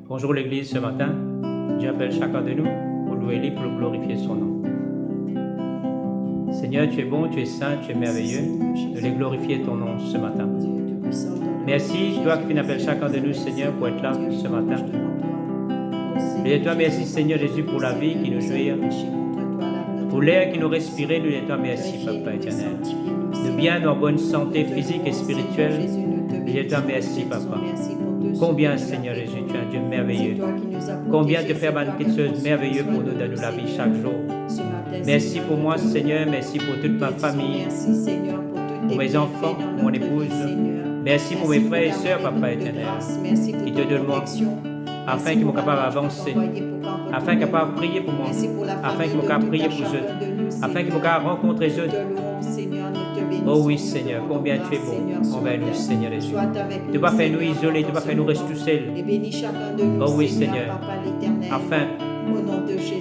Bonjour l'Église ce matin. J'appelle chacun de nous pour louer pour glorifier son nom. Seigneur, tu es bon, tu es saint, tu es merveilleux. De les glorifier ton nom ce matin. Merci, toi qui appelles chacun de nous, Seigneur, pour être là ce matin. Et toi, merci Seigneur Jésus pour la vie qui nous jouit, pour l'air qui nous respirait. Nous et toi, merci Papa éternel. De bien, en bonne santé physique et spirituelle. Nous et toi, merci Papa. Combien, Seigneur Jésus, tu es un Dieu merveilleux. Combien te faire quelque chose de merveilleux pour nous donner la vie chaque jour. Merci pour moi, Seigneur. Merci pour toute ma famille, pour mes enfants, mon épouse. Merci pour mes frères et sœurs, Papa éternel, qui te donnent moi, afin qu'ils soient capables d'avancer, afin qu'ils soient capables de prier pour moi, afin qu'ils soient capables de prier pour eux, afin qu'ils soient capables de rencontrer eux. Oh oui, Seigneur, combien tu es bon envers nous, Seigneur Jésus. Tu ne vas pas faire nous isoler, tu ne vas pas faire nous rester tout seuls. Oh oui, Seigneur, afin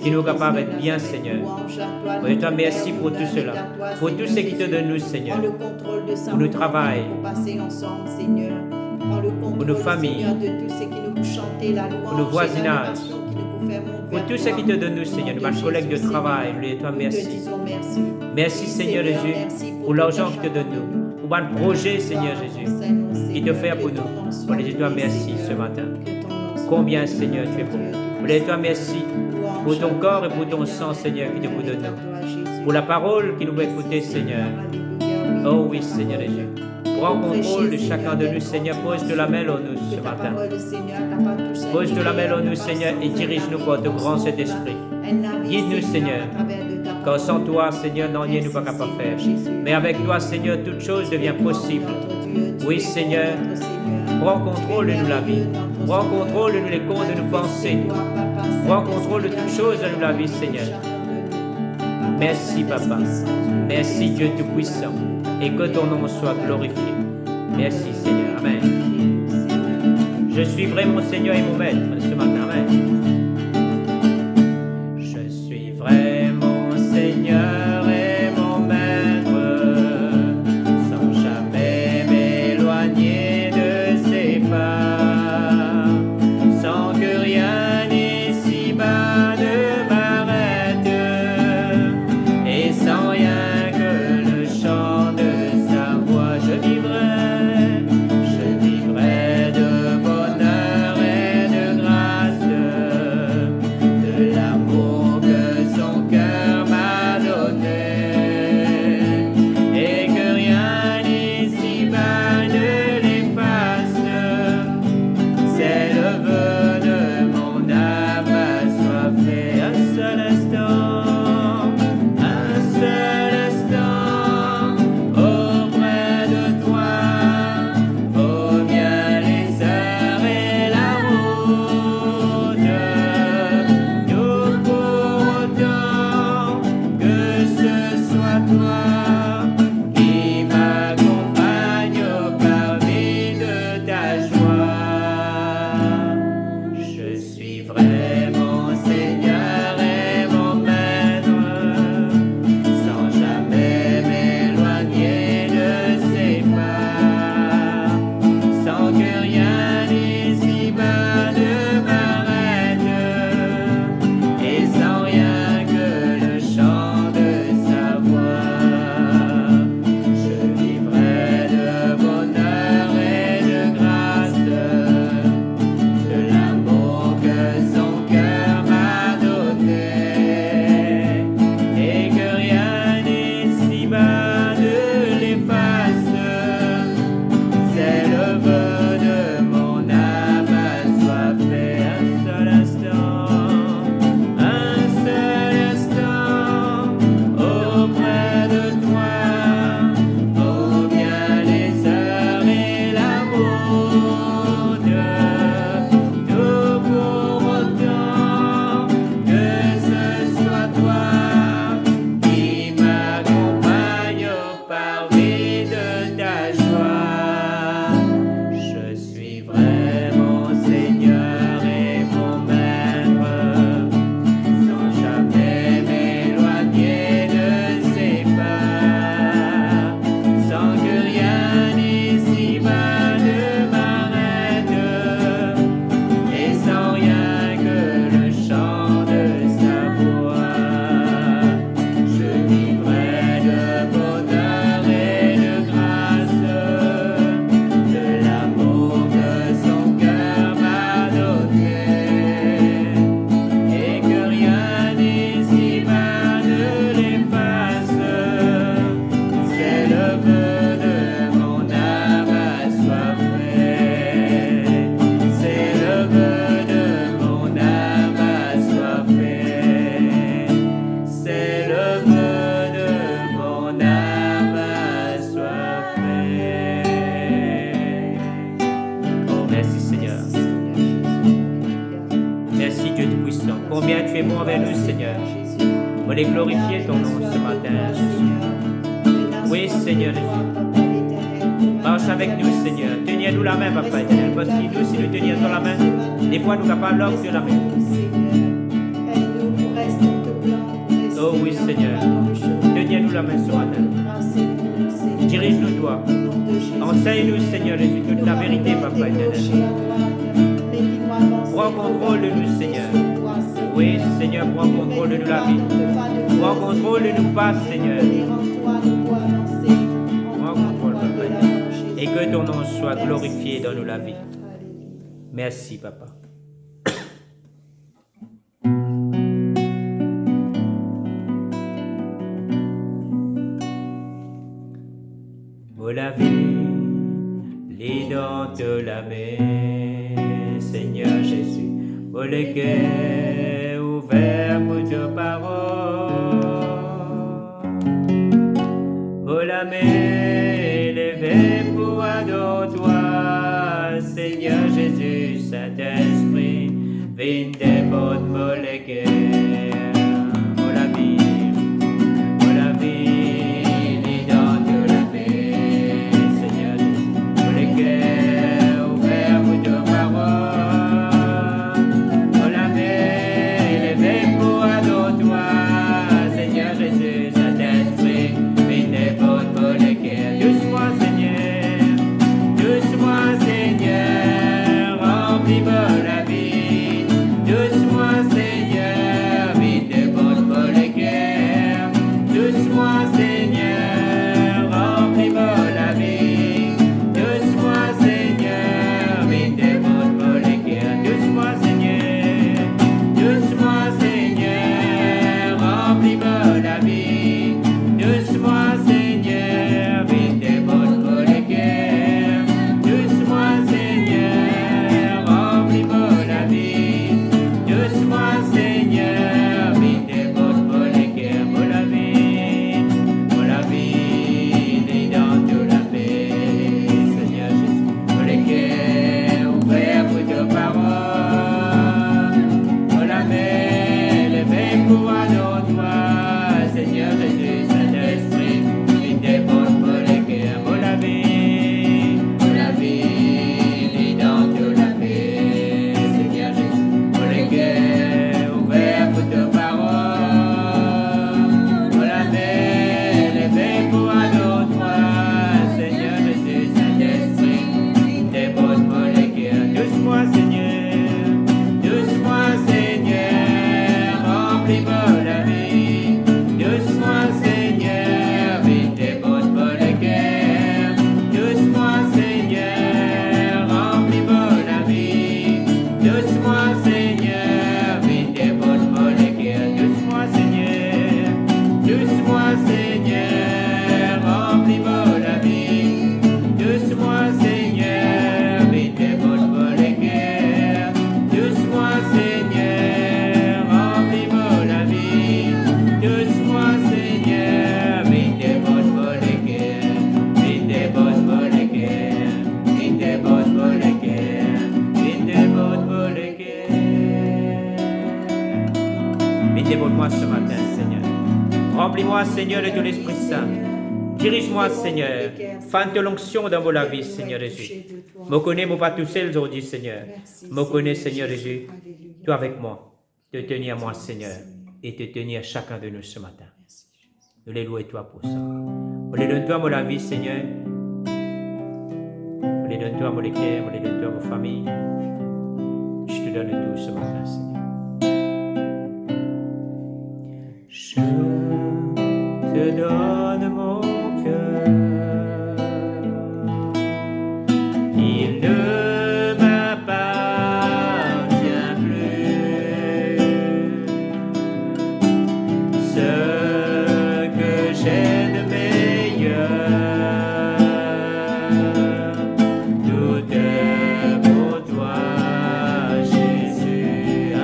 qu'ils nous soient capables d'être bien, Seigneur. Je te remercie pour tout cela, pour tout ce qui te donne nous, Seigneur, pour nos travail, pour nos familles, pour nos voisinages, pour tout ce qui te donne nous, Seigneur, ma collègue de travail, je te remercie. Merci, Seigneur Jésus, pour l'argent que tu te donnes nous, pour un projet, Seigneur Jésus, qui te fait pour nous. Je te remercie ce matin. Combien, Seigneur, tu es bon. Je te remercie pour ton corps et pour ton sang, Seigneur, qui te vous donne. Pour la parole qui nous va écouter, Seigneur. Oh oui, Seigneur Jésus. Prends contrôle de chacun de nous, Seigneur. Pose de la main en nous ce matin. Pose de la main en nous, Seigneur, et dirige-nous par ton grand Saint-Esprit. Guide-nous, Seigneur. Car sans toi, Seigneur, non, rien nous pas capable de faire. Mais avec toi, Seigneur, toute chose devient possible. Oui, Seigneur. Prends contrôle de nous la vie. Prends contrôle de nous les comptes de nos pensées. Prends contrôle de toutes choses de nous la vie, Seigneur. Merci, Papa. Merci, Dieu Tout-Puissant. Et que ton nom soit glorifié. Merci, Seigneur. Amen. Je suivrai mon Seigneur et mon Maître ce matin. Amen. Je suivrai mon Seigneur et mon Maître, sans jamais m'éloigner de ses pas, sans que rien ici-bas ne m'arrête, et sans rien que le chant de sa voix. Je vivrai de bonheur et de grâce, de l'amour que son cœur m'a donné, et que rien ici-bas ne l'efface. C'est le vœu de mon âme assoiffée. Un seul instant auprès de toi. Combien tu es bon envers nous, Seigneur. On les glorifier ton nom ce matin, Jésus. Oui, Seigneur Jésus. Marche avec nous, Seigneur. Tenez-nous la main, Papa éternel. Parce que nous, si nous tenions dans la main, des fois, nous n'avons pas l'ordre de la main. Oh oui, Seigneur. Tenez-nous la main ce matin. Dirige-nous, toi. Enseigne-nous, Seigneur Jésus, toute la vérité, Papa éternel. Prends contrôle de nous, Seigneur. Oui, Seigneur, prends contrôle de nous la vie. Prends contrôle de nous pas, Seigneur. Prends contrôle, Papa éternel. Et que ton nom soit glorifié dans nous la vie. Merci, Papa. Oh la vie, les dents de la main, Seigneur Jésus. Oh le cœur ouvert pour ta parole. Oh la main levée pour adorer toi, Seigneur Jésus, Saint-Esprit, viens des bonnes molécules. Oh la vie. Dévoile-moi ce matin, Seigneur. Remplis-moi, Seigneur, de ton Esprit Saint. Dirige-moi, Seigneur. Fan de l'onction dans la vie, Seigneur Jésus. Me connais, moi pas tout seul aujourd'hui, Seigneur. Me connais, Seigneur Jésus. Toi avec moi. Te tenir moi, Seigneur. Et te tenir chacun de nous ce matin. Nous les louons toi pour ça. On les donne toi, moi, la vie, Seigneur. On les donne toi, moi, les cœurs. On les donne toi, ma famille. Je te donne tout ce matin, Seigneur. Je te donne mon cœur, il ne m'appartient plus. Ce que j'ai de meilleur, tout est pour toi, Jésus.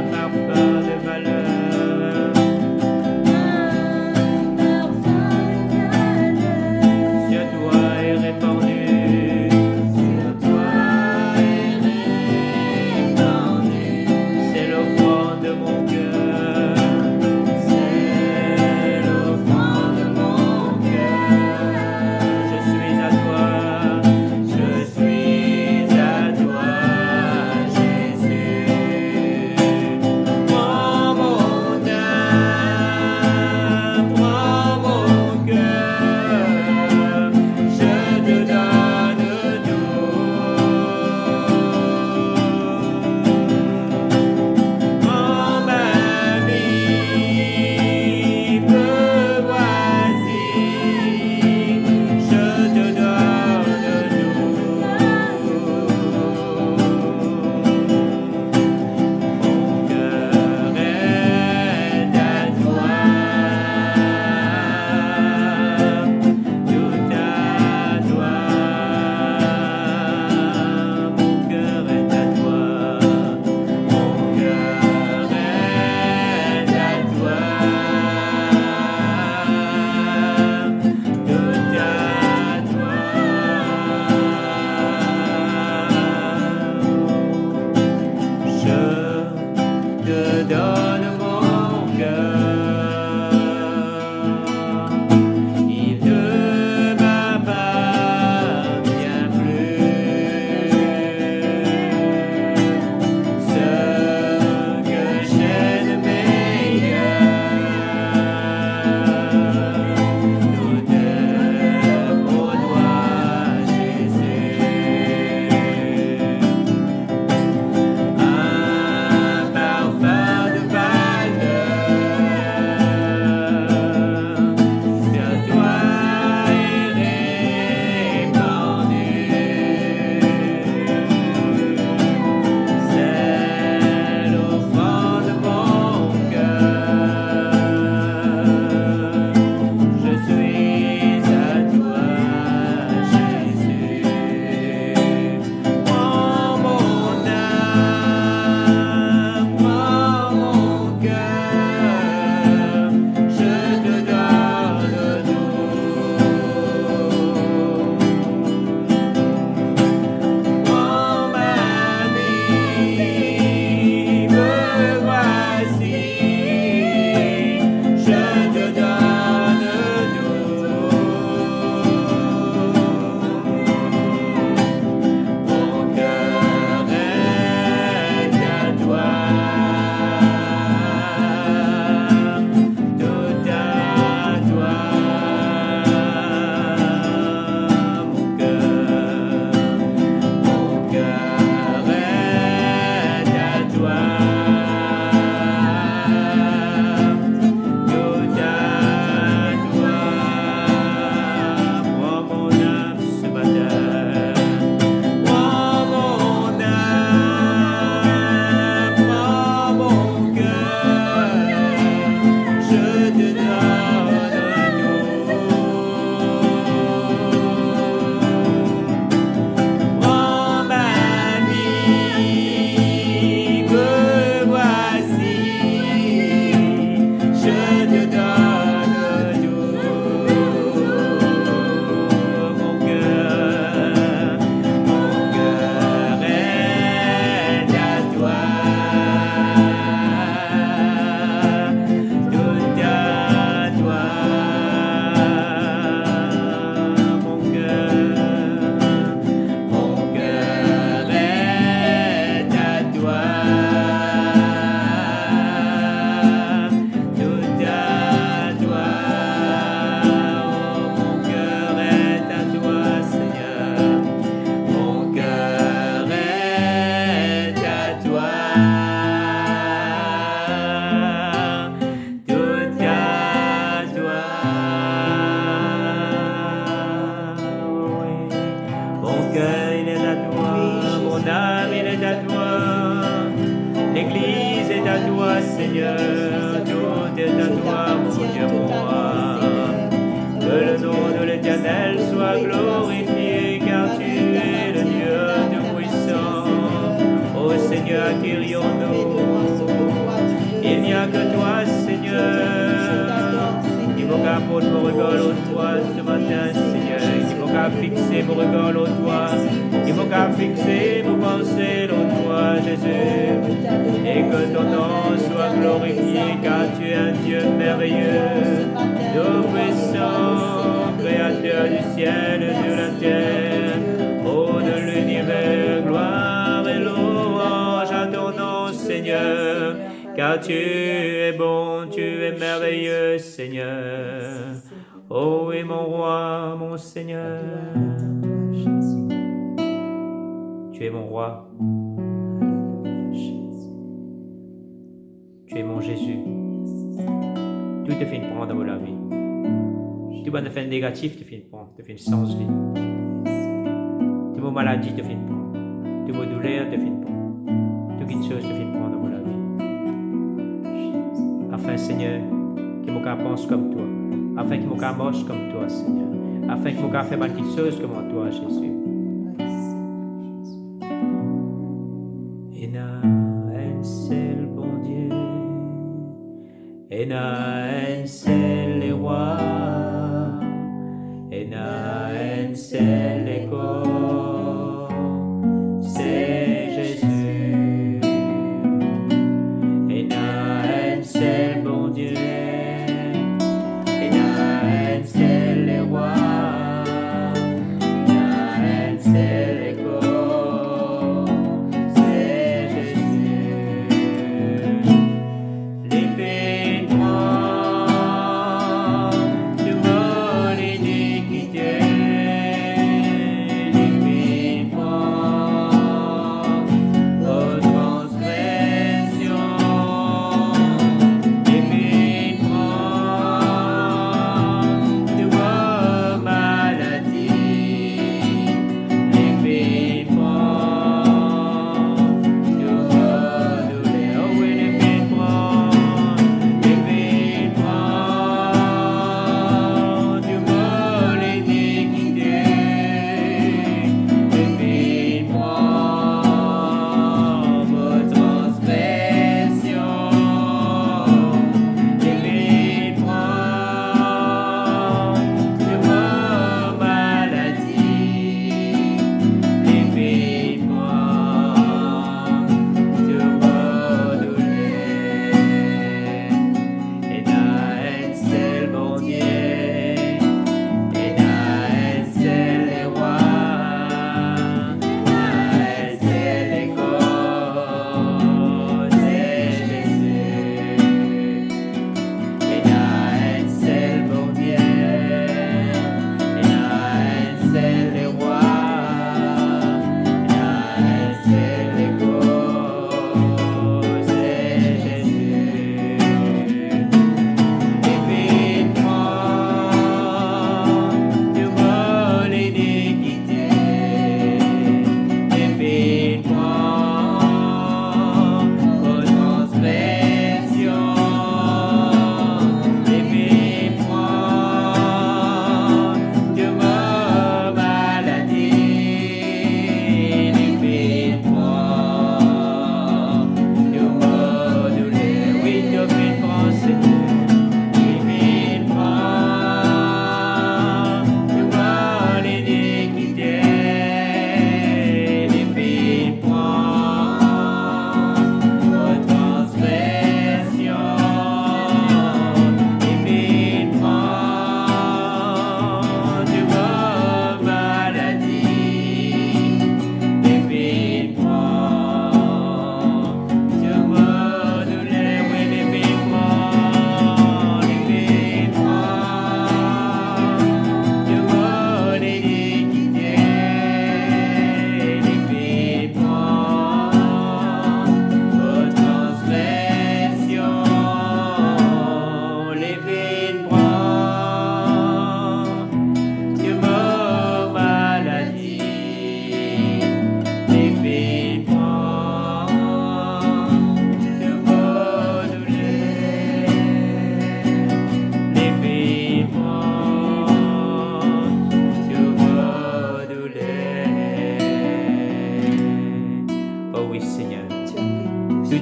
Mon âme, elle est à toi. L'Église est à toi, Seigneur. Tout est à toi, mon Dieu, mon roi. Que le nom de l'Éternel soit glorifié, car tu es le Dieu Tout-Puissant. Ô Seigneur, accueillons-nous. Il n'y a que toi, Seigneur. Il faut qu'à porter mon regard au toit ce matin, Seigneur. Il faut qu'à fixer mon regard au toit. Il faut qu'à fixer mon pensée au toit, Jésus. Et que ton nom soit glorifié, car tu es un Dieu merveilleux, tout-puissant, créateur du ciel et de la terre. Oh, de l'univers, gloire et louange à ton nom, Seigneur. Car tu es bon, tu es merveilleux, Seigneur. Oh, oui, mon roi, mon Seigneur. Tu es mon roi. Tu es mon Jésus. Tout te fait une prendre dans la vie. Tout bon effet négatif te fait une prendre, te fait une sens vie. Tout mon maladie te fait une prendre. Tout mon douleur te fait une prendre. Toute chose te fait une prendre dans la vie. Afin, Seigneur, que mon cœur pense comme toi. Afin que mon cœur marche comme toi, Seigneur. Afin que mon cœur fasse mal petites choses comme toi, Jésus. Et un seul bon Dieu. Et un seul les rois. Et un seul les corps. C'est Jésus. Et un seul bon Dieu. Et un seul les rois. Et un seul les corps. C'est Jésus. Les pétrants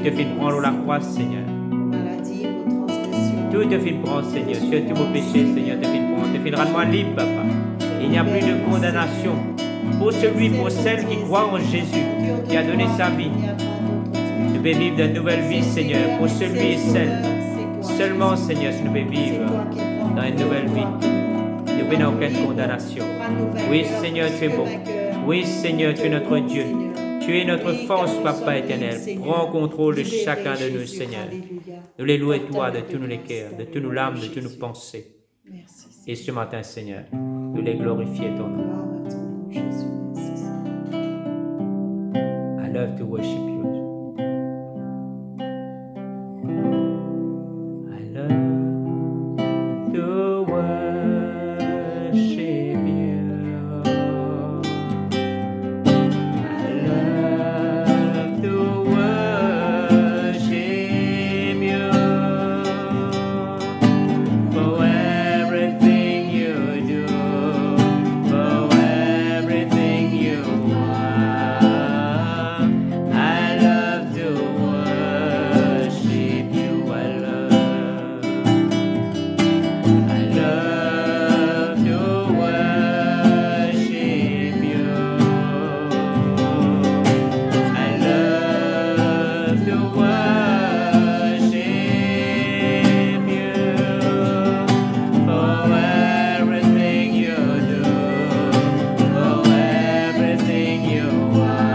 te fais prendre la croix, Seigneur. Tout te fait prendre, Seigneur. Sur tous vos péchés, Seigneur, te fait prendre. Te fait rendre-moi libre, Papa. Il n'y a plus de condamnation pour celui, pour celle qui croit en Jésus, qui a donné sa vie. Nous pouvons vivre de nouvelles vies, Seigneur, pour celui et celle. Seulement, Seigneur, si nous pouvons vivre dans une nouvelle vie. Nous n'avons aucune condamnation. Oui, Seigneur, tu es bon. Oui, Seigneur, tu es notre Dieu. Tu es notre force, Papa éternel. Prends contrôle de chacun de nous, Seigneur. Nous les louons, toi, de tous nos cœurs, de tous nos larmes, de toutes nos pensées. Et ce matin, Seigneur, nous les glorifions ton nom. I love to worship you. I love to worship you. I love to worship you for everything you do, for everything you are. I love to worship you. I love to worship you. I love to worship you for everything you do, for everything you are.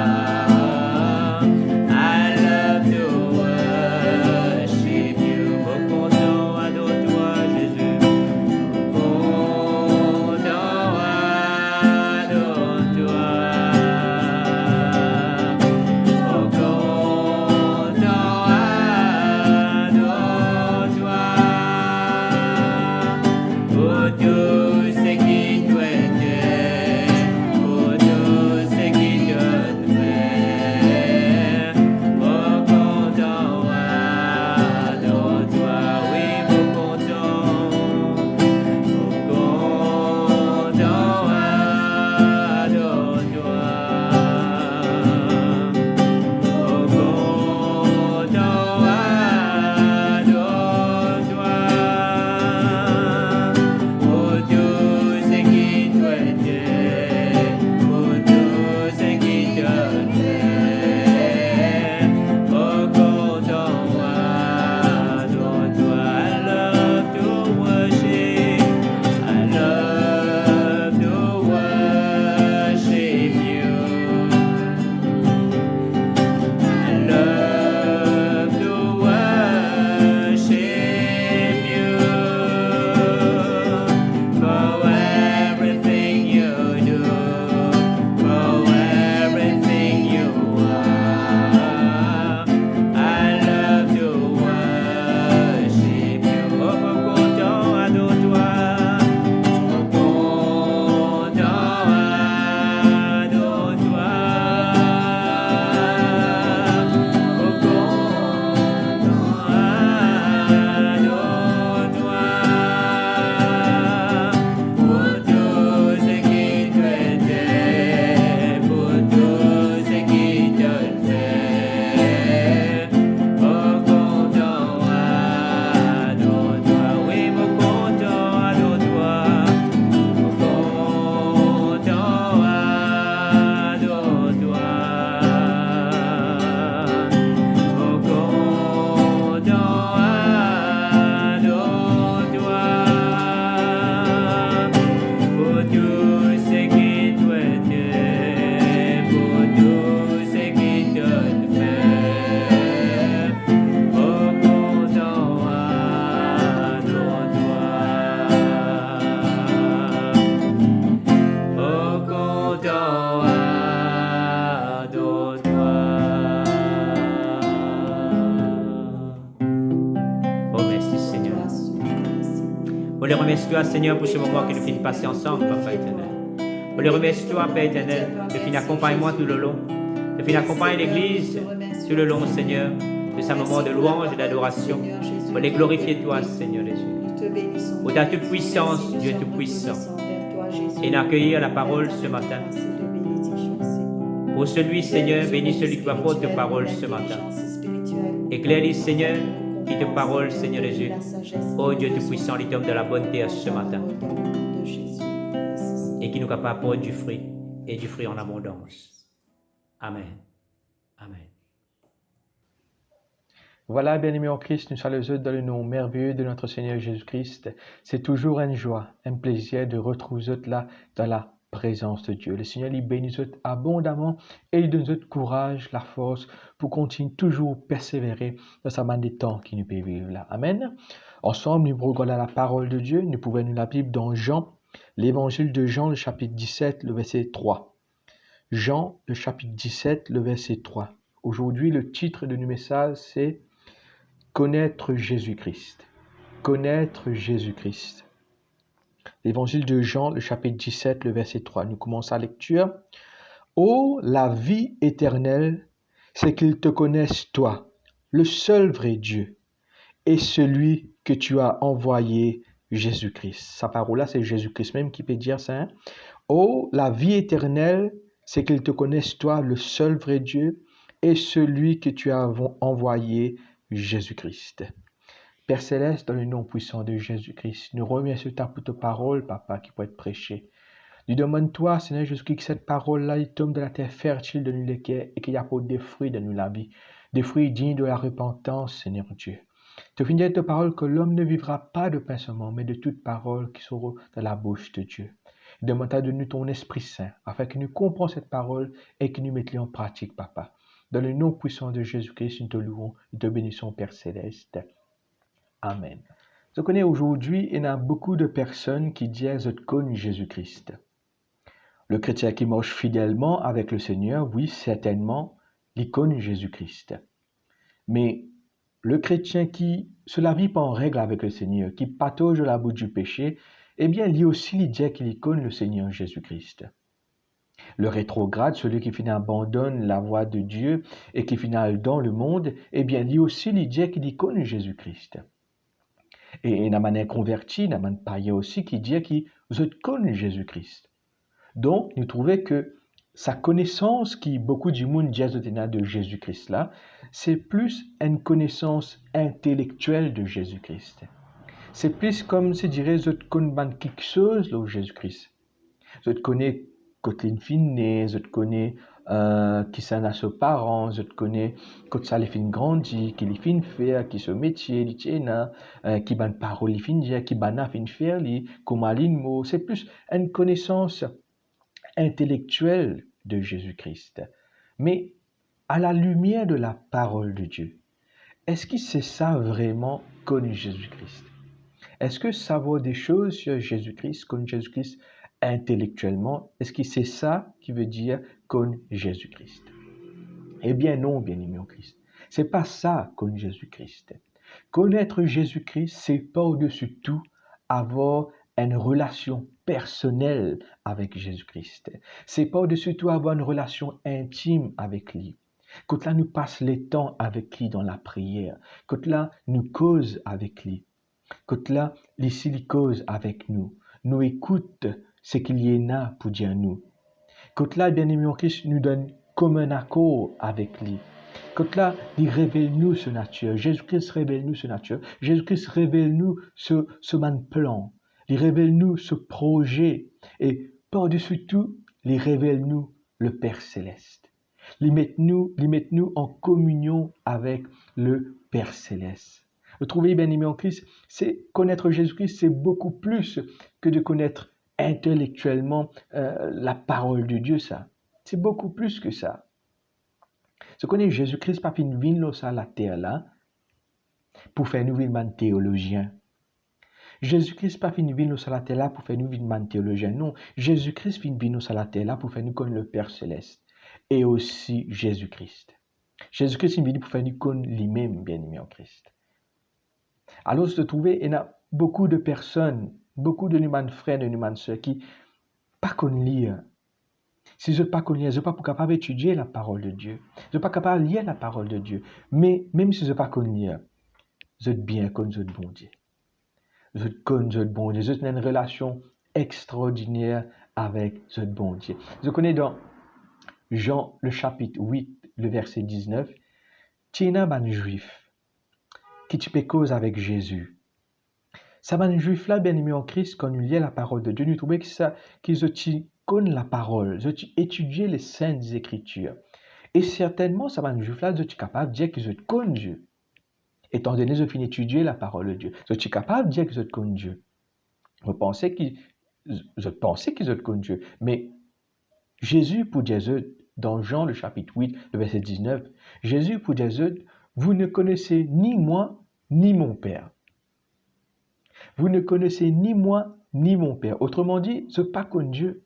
I love to worship you. Content, adore-toi, Jésus. Content, adore-toi. Oh, content, adore-toi. Pour tout ce qui doit être, pour tout ce qui doit faire. Oh, content, adore-toi. Oui, mon content. Oh, content, adore-toi. Oh, content, adore-toi. Pour tout ce qui doit être, pour tout ce qui doit faire. Oh, content, adore-toi. I love to worship. I love to worship you. I love to worship you for everything you do, for everything you are. I love to worship you. Oh, content, adore-toi. Oh, content, adore-toi. Oh, content, adore-toi. Pour tout ce qui te fait, pour tout ce qui te fait. Oh, content, adore-toi. Oui, mon content, adore-toi. Oh, content, adore-toi. Oh, content, adore-toi. Pour tout ce qui doit être, pour tout ce qui doit faire. Oh, content, adore-toi. Oh, content, adore-toi. Oh, merci Seigneur. On les remercie toi, Seigneur, pour ce moment que nous finissons passer ensemble, Papa éternel. On les remercie toi, Père éternel, de finir accompagner-moi tout le long, de finir accompagner l'Église tout le long, Seigneur, de ce moment de louange et d'adoration. On les glorifier toi, Seigneur Jésus. Pour ta toute puissance, Dieu tout-puissant. Et d'accueillir la parole ce matin. Pour celui, Seigneur, bénis celui qui va porter ta parole ce matin. Éclaire-les, Seigneur, qui te parole, Seigneur Jésus. Oh Dieu Tout-Puissant, les hommes de la bonne terre ce matin. Et qui nous capable de du fruit, et du fruit en abondance. Amen. Amen. Voilà, bien-aimés en Christ, nous saluons dans le nom merveilleux de notre Seigneur Jésus-Christ. C'est toujours une joie, un plaisir de retrouver vous là dans la présence de Dieu. Le Seigneur lui bénit abondamment et il donne courage, la force pour continuer toujours persévérer dans sa main des temps qui nous peut vivre là. Amen. Ensemble, nous regardons la parole de Dieu. Nous pouvons nous la Bible dans Jean, l'évangile de Jean, le chapitre 17, le verset 3. Jean, le chapitre 17, le verset 3. Aujourd'hui, le titre de nos messages, c'est Connaître Jésus-Christ. Connaître Jésus-Christ. L'évangile de Jean, le chapitre 17, le verset 3. Nous commençons la lecture. Oh, la vie éternelle, c'est qu'ils te connaissent toi, le seul vrai Dieu, et celui que tu as envoyé, Jésus-Christ. Sa parole-là, c'est Jésus-Christ même qui peut dire ça. Hein? Oh, la vie éternelle, c'est qu'ils te connaissent toi, le seul vrai Dieu, et celui que tu as envoyé, Jésus-Christ. Père Céleste, dans le nom puissant de Jésus-Christ, nous remercions pour ta parole, Papa, qui peut être prêchée. Nous demandons-toi, Seigneur Jésus-Christ, que cette parole-là, il tombe de la terre fertile de nous les cœurs et qu'il y apporte des fruits de nous la vie, des fruits dignes de la repentance, Seigneur Dieu. Tu finis de ta parole que l'homme ne vivra pas de pain seulement, mais de toute parole qui sera dans la bouche de Dieu. Demande-toi de nous ton Esprit Saint, afin que nous comprenions cette parole et que nous mettions en pratique, Papa. Dans le nom puissant de Jésus-Christ, nous te louons et te bénissons, Père Céleste. Amen. Je connais aujourd'hui, il y a beaucoup de personnes qui disent qu'ils connaissent Jésus-Christ. Le chrétien qui marche fidèlement avec le Seigneur, oui, certainement, il connaît Jésus-Christ. Mais le chrétien qui se la vit pas en règle avec le Seigneur, qui patauge la boue du péché, eh bien, lui aussi, il dit qu'il connaît le Seigneur Jésus-Christ. Le rétrograde, celui qui finalement abandonne la voie de Dieu et qui finalement dans le monde, eh bien, lui aussi, il dit qu'il connaît Jésus-Christ. Et la manière convertie, la manière païen aussi, qui dit qu'il connaît Jésus-Christ. Donc, nous trouvons que sa connaissance qui beaucoup du monde dit de Jésus-Christ là, c'est plus une connaissance intellectuelle de Jésus-Christ. C'est plus comme, je dirais, je connais quelque chose de Jésus-Christ. Je connais Coteline Finet, je connais qui s'en a ses parents, je connais quand ça les fin grandi, qui les fin faire, qui ce métier, li tiena, qui ban parole les fin dire, qui ban fin faire, li comment aline mot, c'est plus une connaissance intellectuelle de Jésus-Christ. Mais à la lumière de la parole de Dieu, est-ce que c'est ça vraiment connaître Jésus-Christ? Est-ce que savoir des choses sur Jésus-Christ, connaître Jésus-Christ intellectuellement, est-ce que c'est ça qui veut dire connaître Jésus-Christ? Eh bien non, bien-aimé en Christ. C'est pas ça connaître Jésus-Christ. Connaître Jésus-Christ, c'est par-dessus tout avoir une relation personnelle avec Jésus-Christ. C'est par-dessus tout avoir une relation intime avec lui. Quand là nous passe le temps avec lui dans la prière, quand là nous cause avec lui, quand là ici il cause avec nous, nous écoute ce qu'il y en a pour dire nous. Quand là, bien-aimé en Christ, nous donne comme un accord avec lui. Quand là, il révèle-nous ce nature. Jésus-Christ révèle-nous ce nature. Jésus-Christ révèle-nous ce man plan. Il révèle-nous ce projet. Et par-dessus tout, il révèle-nous le Père Céleste. Il met-nous en communion avec le Père Céleste. Vous trouvez, bien-aimé en Christ, c'est connaître Jésus-Christ, c'est beaucoup plus que de connaître intellectuellement la parole de Dieu, ça. C'est beaucoup plus que ça. Ce qu'on est Jésus-Christ, pas une vine à la terre là, pour faire nous vivre un théologien. Jésus-Christ pas une vine à la terre là pour faire nous vivre un théologien. Non, Jésus-Christ une vine à la terre là pour faire nous connaître le Père Céleste et aussi Jésus-Christ. Jésus-Christ est venu pour faire nous connaître lui-même, bien-aimé en Christ. Alors, se trouver, il y a beaucoup de personnes, beaucoup de humains frères et humains sœurs qui pas connaissent lire. Si je ne pas connais, je ne suis pas capable d'étudier la parole de Dieu. Je ne suis pas capable de lire la parole de Dieu. Mais même si je ne suis pas connais, je suis bien comme je suis bon Dieu. Je connais bon Dieu. Je suis une relation extraordinaire avec ce bon Dieu. Je connais dans Jean, le chapitre 8, le verset 19, Tiena ban juif, qui tu peux cause avec Jésus. Ça va nous juif là, bien aimé en Christ, quand nous lisons la parole de Dieu, nous trouvons que ça, qu'ils ont connu la parole, ils ont étudié les saintes écritures. Et certainement, ça va nous juif là, ils sont capables de dire qu'ils ont connu Dieu. Étant donné qu'ils ont fini d'étudier la parole de Dieu, ils sont capables de dire qu'ils ont connu Dieu. Vous pensez qu'ils ont connu Dieu. Mais Jésus, pour dire, dans Jean, le chapitre 8, le verset 19, Jésus, pour dire, vous ne connaissez ni moi, ni mon Père. Vous ne connaissez ni moi, ni mon Père. Autrement dit, ce pas connu Dieu.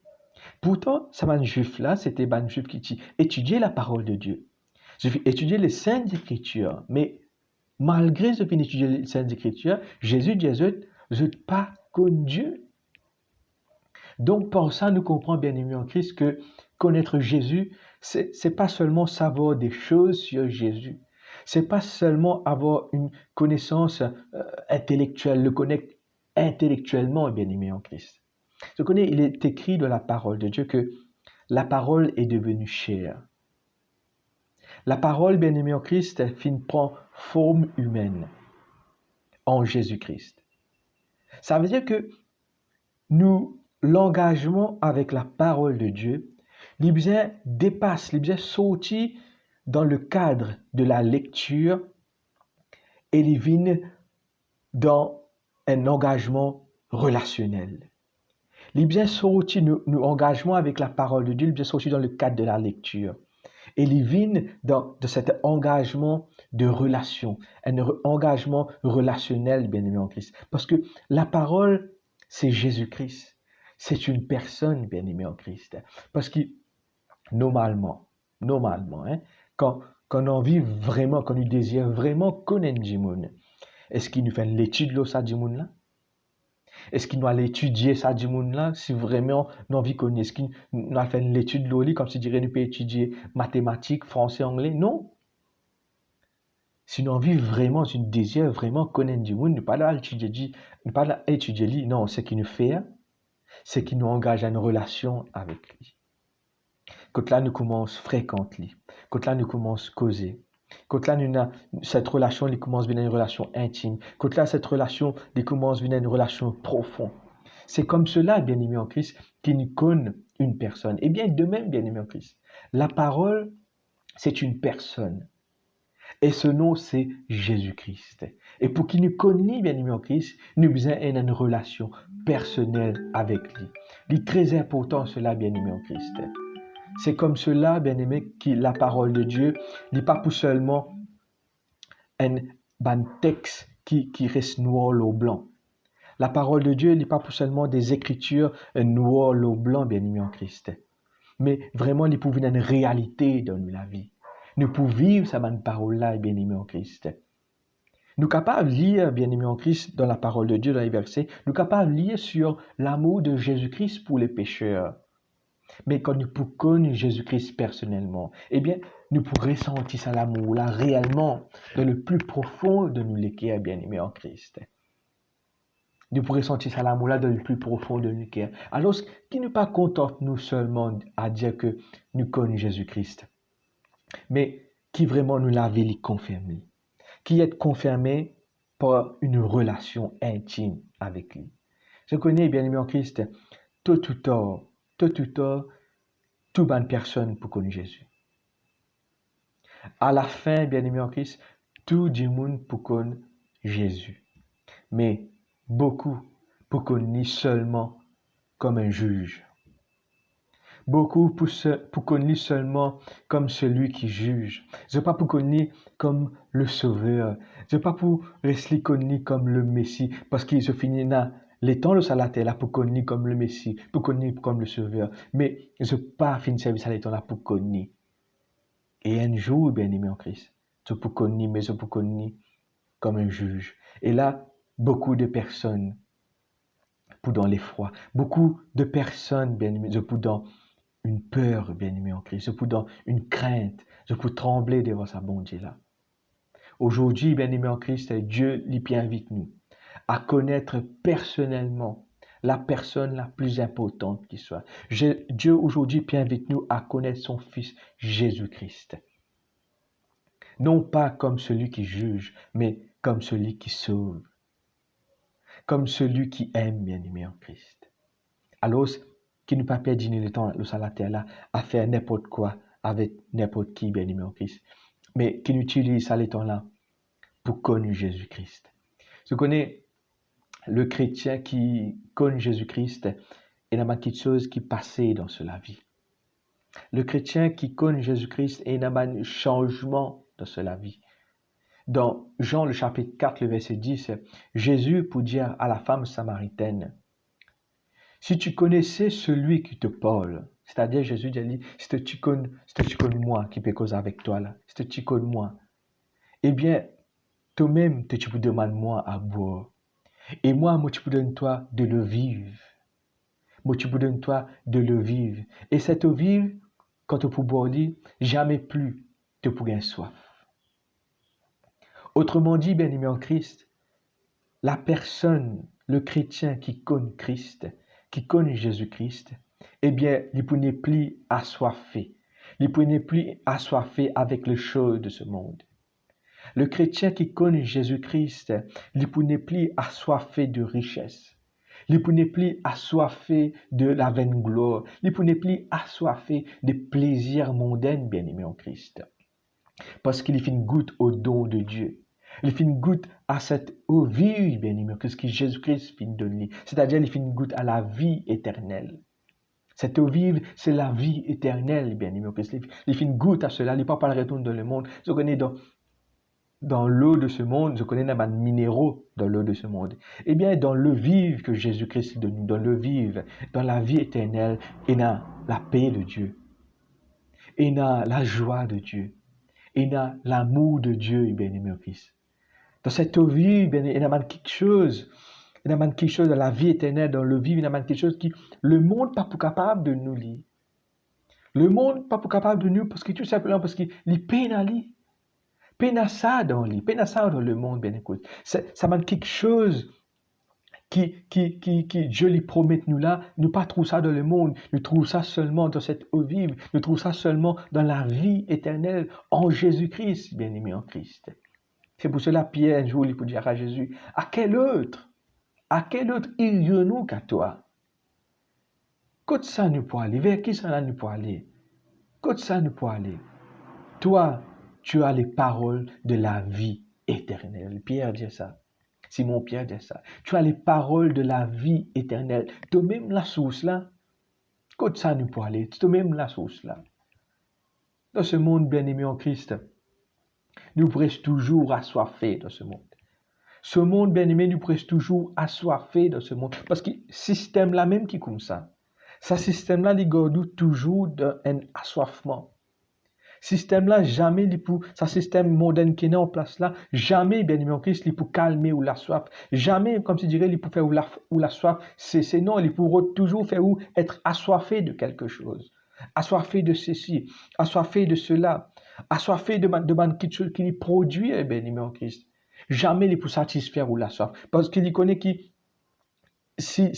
Pourtant, ça va juif là, c'était un juif qui étudiait la parole de Dieu. Je vais étudier les saintes écritures. Mais malgré ce qu'il étudiait les saintes écritures, Jésus dit, je n'ai pas connu Dieu. Donc, pour ça, nous comprenons, bien aimés en Christ, que connaître Jésus, c'est pas seulement savoir des choses sur Jésus. C'est pas seulement avoir une connaissance intellectuelle, le connaître intellectuellement, bien aimé en Christ. Je connais, il est écrit dans la parole de Dieu que la parole est devenue chair. La parole, bien aimé en Christ, prend forme humaine en Jésus-Christ. Ça veut dire que l'engagement avec la parole de Dieu, il bien dépasse, il bien sorti dans le cadre de la lecture et il vient dans un engagement relationnel. Il bien sorti, nos engagements avec la parole de Dieu, il bien sorti dans le cadre de la lecture. Et il vient de cet engagement de relation, un engagement relationnel, bien aimé en Christ. Parce que la parole, c'est Jésus-Christ. C'est une personne, bien aimée en Christ. Parce que normalement, quand on vit vraiment, quand on désire vraiment connaître Dimoun, est-ce qu'il nous fait l'étude de ça Dimoun là? Est-ce qu'il nous a étudié ça Dimoun là? Si vraiment on a envie de connaître, est-ce qu'il nous a fait l'étude de l'oli, comme si dirait nous peut étudier mathématiques, français, anglais? Non. Si nous envie vraiment, si nous désire vraiment connaître Dimoun, nous pas là étudier lui, non, c'est qu'il nous fait, c'est qu'il nous engage à une relation avec lui. Quand là, nous commençons à fréquenter lui. Quand là, nous commençons à causer. Quand là, cette relation, elle commence à devenir une relation intime. Quand là, cette relation, elle commence à devenir une relation profonde. C'est comme cela, bien-aimé en Christ, qu'il nous connaît une personne. Et bien, de même, bien-aimé en Christ, la parole, c'est une personne. Et ce nom, c'est Jésus-Christ. Et pour qu'il nous connaisse, bien-aimé en Christ, nous besoin une relation personnelle avec lui. Il est très important, cela, bien-aimé en Christ. C'est comme cela, bien-aimé, que la parole de Dieu n'est pas pour seulement un texte qui reste noir ou blanc. La parole de Dieu n'est pas pour seulement des écritures noir ou blanc, bien-aimé en Christ. Mais vraiment, il pour venir une réalité dans la vie. Nous pouvons vivre cette parole-là, bien-aimé en Christ. Nous sommes capables de lire, bien-aimé en Christ, dans la parole de Dieu, dans les versets, nous sommes capables de lire sur l'amour de Jésus-Christ pour les pécheurs. Mais quand nous pouvons connaître Jésus-Christ personnellement, eh bien, nous pouvons ressentir cet amour-là réellement dans le plus profond de nous les cœurs, bien-aimés en Christ. Nous pouvons ressentir cet amour-là dans le plus profond de nos cœurs. Alors, qui ne pas contente nous seulement à dire que nous connaissons Jésus-Christ, mais qui vraiment nous la vie confirme, qui est confirmé par une relation intime avec lui. Je connais, bien-aimé en Christ, tout bonne personne pour connaître Jésus. À la fin, bien-aimé en Christ, tout le monde pour connaître Jésus. Mais beaucoup pour connaître seulement comme un juge. Beaucoup pour connaître seulement comme celui qui juge. Je pas pour connaître comme le sauveur. Je pas pour rester connu comme le Messie. Parce qu'il se finit là. Les temps de la terre là pour connaître comme le Messie, pour connaître comme le Sauveur. Mais je pas finir service à l'étang là pour connaître. Et un jour, bien aimé en Christ, je peux connaître, mais je peux connaître comme un juge. Et là, beaucoup de personnes, pour dans l'effroi, beaucoup de personnes, bien aimé, je peux dans une peur, bien aimé en Christ, je peux dans une crainte, je peux trembler devant sa bonté là. Aujourd'hui, bien aimé en Christ, Dieu lui invite nous à connaître personnellement la personne la plus importante qui soit. Dieu aujourd'hui invite nous à connaître son Fils Jésus-Christ. Non pas comme celui qui juge, mais comme celui qui sauve, comme celui qui aime, bien-aimé en Christ. Alors, qui ne pas perdre le temps sur la terre là, à faire n'importe quoi avec n'importe qui, bien-aimé en Christ, mais qui utilise ça le temps là pour connaître Jésus-Christ. Je connais le chrétien qui connaît Jésus-Christ, il y a quelque chose qui passait dans la vie. Le chrétien qui connaît Jésus-Christ, il y a un changement dans la vie. Dans Jean le chapitre 4, le verset 10, Jésus pour dire à la femme samaritaine, si tu connaissais celui qui te parle, c'est-à-dire Jésus dit, si tu connais moi qui peux causer avec toi là, si tu connais moi, eh bien, toi-même, tu peux demander moi à boire. Et moi, tu peux donner toi de le vivre. Moi, tu peux donner toi de le vivre. Et cette eau vive, quand tu peux boire, jamais plus tu pourras soif. Autrement dit, bien-aimé en Christ, la personne, le chrétien qui connaît Christ, qui connaît Jésus-Christ, eh bien, il n'est plus assoiffé. Il n'est plus assoiffé avec les choses de ce monde. Le chrétien qui connaît Jésus-Christ, il n'est plus assoiffé de richesse. Il n'est plus assoiffé de la vaine gloire. Il n'est plus assoiffé de plaisirs mondains, bien-aimé en Christ. Parce qu'il fait une goutte au don de Dieu. Il fait une goutte à cette eau vive, bien-aimé, que Jésus-Christ fait donner. C'est-à-dire, il fait une goutte à la vie éternelle. Cette eau vive, c'est la vie éternelle, bien-aimé. Il fait une goutte à cela. Il ne peut pas le retourner dans le monde. Je connais dans l'eau de ce monde, je connais des minéraux dans l'eau de ce monde. Eh bien, dans l'eau vive que Jésus-Christ donne, dans l'eau vive, dans la vie éternelle, il y a la paix de Dieu. Il y a la joie de Dieu. Il y a l'amour de Dieu, bien-aimé au Christ. Dans cette eau vive, il y a quelque chose. Il y a quelque chose dans la vie éternelle, dans l'eau vive, il y a quelque chose qui le monde n'est pas capable de nous lire. Le monde n'est pas capable de nous parce que tout simplement parce qu'il peine à lire. Peine ça dans le monde, bien écoute. Ça manque quelque chose qui Dieu lui promet nous là, nous pas trouver ça dans le monde, nous trouvons ça seulement dans cette eau vive, nous trouvons ça seulement dans la vie éternelle en Jésus-Christ, bien-aimé en Christ. C'est pour cela Pierre un jour il peut dire à Jésus, à quel autre irions-nous qu'à toi? Côte ça nous peut aller, vers qui ça nous peut aller? Côte ça nous peut aller? Toi, tu as les paroles de la vie éternelle. Pierre dit ça. Simon Pierre dit ça. Tu as les paroles de la vie éternelle. Toi-même la source là. Côte ça nous peut aller. Toi-même la source là. Dans ce monde bien-aimé en Christ, nous restons toujours assoiffés dans ce monde. Ce monde bien-aimé, nous restons toujours assoiffés dans ce monde. Parce que le système là même qui est comme ça. Ce système là, il garde toujours un assoiffement. Système là, jamais ce système moderne qui est en place là, jamais, bien aimé en Christ, il peut calmer ou la soif. Jamais, comme tu dirais, il peut faire ou la soif. C'est non, il pourra toujours faire ou être assoiffé de quelque chose. Assoiffé de ceci, assoiffé de cela, assoiffé de quelque chose qui produit, bien aimé en Christ. Jamais il peut satisfaire ou la soif. Parce qu'il connaît qui, si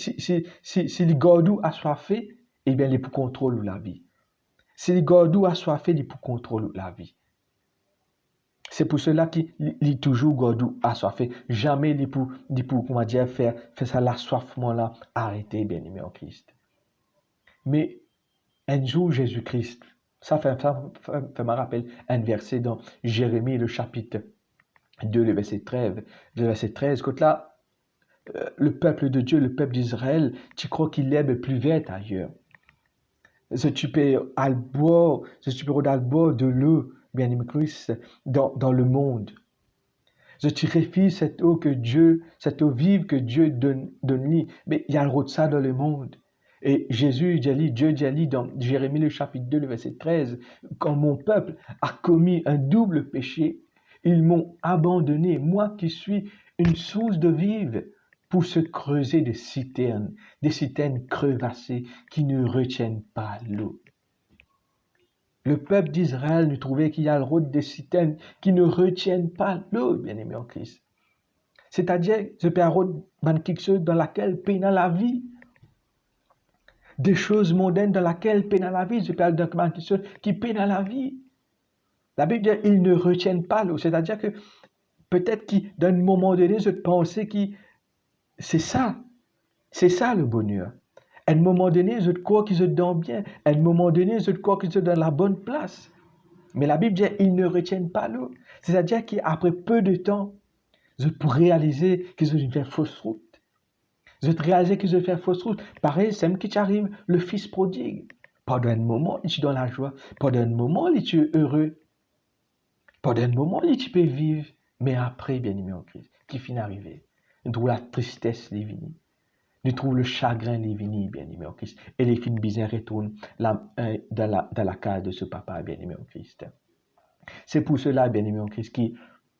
il garde ou assoiffé, eh bien, il peut contrôler la vie. Si les gardou assoiffé, il peut contrôler la vie. C'est pour cela qu'il est toujours gardou assoiffé. Jamais il peut comment dire, faire ça, l'assoiffement là, arrêter, bien aimé en Christ. Mais un jour, Jésus-Christ, ça me rappelle un verset dans Jérémie, le chapitre 2, le verset 13. Quand là, le peuple de Dieu, le peuple d'Israël, tu crois qu'il aime plus vite ailleurs. Si tu peux boire de l'eau, bien aimé Christ, dans le monde. Si tu refuses cette eau vive que Dieu donne, mais il y a le de ça dans le monde. Et Dieu dit dans Jérémie le chapitre 2, le verset 13, quand mon peuple a commis un double péché, ils m'ont abandonné, moi qui suis une source de vive, pour se creuser des citernes crevassées qui ne retiennent pas l'eau. Le peuple d'Israël nous trouvait qu'il y a le rôle des citernes qui ne retiennent pas l'eau, bien-aimé en Christ. C'est-à-dire, je peux avoir quelque chose dans laquelle peine à la vie. Des choses mondaines dans laquelle peine à la vie. Je peux avoir quelque chose qui peine à la vie. La Bible dit, ils ne retiennent pas l'eau. C'est-à-dire que Peut-être que dans un moment donné, je pensais que c'est ça le bonheur. À un moment donné, je crois que je dors bien. À un moment donné, je crois que je suis dans la bonne place. Mais la Bible dit, ils ne retiennent pas l'eau. C'est-à-dire qu'après peu de temps, je pourrais réaliser que je vais faire fausse route. Je te réaliser que je vais faire fausse route. Pareil, c'est même qui t'arrive, le fils prodigue. Pendant un moment, tu es dans la joie. Pendant un moment, tu es heureux. Pendant un moment, tu peux vivre. Mais après, bien aimé en Christ, qui finit d'arriver, nous trouvons la tristesse divine. Nous trouvons le chagrin divin, bien aimé en Christ. Et les filles bizarres retournent dans la case de ce papa, bien aimé en Christ. C'est pour cela, bien aimé en Christ, qui